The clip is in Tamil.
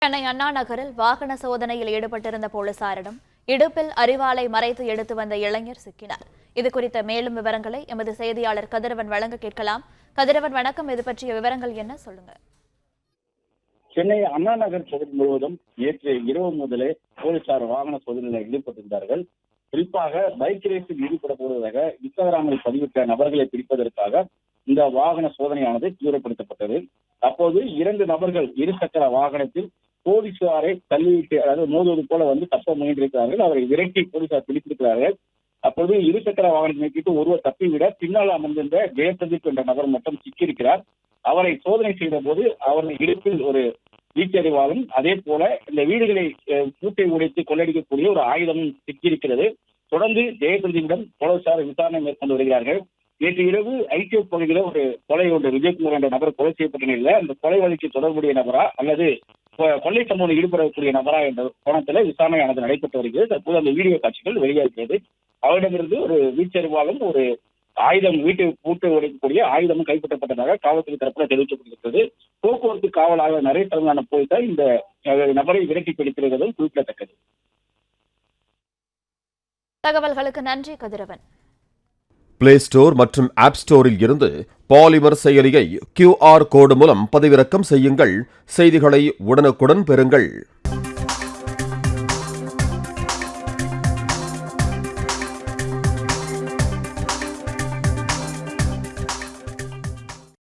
சென்னை அண்ணா நகரில் வாகன சோதனையில் ஈடுபட்டிருந்த போலீசாரிடம் இடுப்பில் அரிவாளை மறைத்து எடுத்து வந்த இளைஞர் சிக்கினார். இதுகுறித்த மேலும் விவரங்களை எமது செய்தியாளர் கதிரவன் வழங்க கேட்கலாம். கதிரவன் வணக்கம். இது பற்றிய விவரங்கள் என்ன, சொல்லுங்க. சென்னை அண்ணா நகர் பகுதி முழுவதும் நேற்று இரவு முதலே போலீசார் வாகன சோதனையில் ஈடுபட்டிருந்தார்கள். குறிப்பாக பைக் ரேஸில் ஈடுபடப்படுவதாக இன்ஸ்டாகிராமில் பதிவிட்ட நபர்களை பிடிப்பதற்காக இந்த வாகன சோதனையானது தீவிரப்படுத்தப்பட்டது. அப்போது 2 நபர்கள் இருசக்கர வாகனத்தில் போலீசாரை தள்ளிவிட்டு, அதாவது மோதுவது போல தப்ப முயன்றிருக்கிறார்கள். அவரை விரட்டி போலீசார் பிடித்திருக்கிறார்கள். அப்போது இருசக்கர வாகனத்தை நிறுத்திட்டு ஒருவர் தப்பிவிட பின்னால் அமர்ந்திருந்த ஜெயசந்தீப் என்ற நபர் மட்டும் சிக்கியிருக்கிறார். அவரை சோதனை செய்த போது அவரது இடுப்பில் ஒரு வீச்சறிவாலும், அதே போல இந்த வீடுகளை பூட்டை உடைத்து கொள்ளடிக்கக்கூடிய ஒரு ஆயுதமும் சிக்கியிருக்கிறது. தொடர்ந்து ஜெயசந்தீப்பிடம் போலீசார் விசாரணை மேற்கொண்டு வருகிறார்கள். நேற்று இரவு ஐடிஓ பகுதியில் ஒரு கொலை ஒன்று விஜயகுமார் என்ற நபர் கொலை செய்யப்பட்ட நிலையில் அந்த கொலை வழக்கு தொடர்புடைய நபரா அல்லது கொள்ளை சம்பவம் ஈடுபடக்கூடிய நபரா என்ற கோணத்தில் விசாரணையானது நடைபெற்று வருகிறது. தற்போது அந்த வீடியோ காட்சிகள் வெளியாகிறது. அவரிடமிருந்து ஒரு வீச்சறிவாலும் ஒரு ஆயுதம், வீட்டை பூட்டு உடைக்கக்கூடிய ஆயுதமும் கைப்பற்றப்பட்டதாக காவல்துறை தரப்புல தெரிவிக்கப்பட்டிருக்கிறது. போக்குவரத்து காவலாளர் நரேஷ் தலைமையிலான போலீசார் இந்த நபரை விரட்டி பிடித்திருப்பதும் குறிப்பிடத்தக்கது. தகவல்களுக்கு நன்றி கதிரவன். பிளே ஸ்டோர் மற்றும் ஆப் ஸ்டோரில் இருந்து பாலிமர் செயலியை QR கோடு மூலம் பதிவிறக்கம் செய்யுங்கள். செய்திகளை உடனுக்குடன் பெறுங்கள்.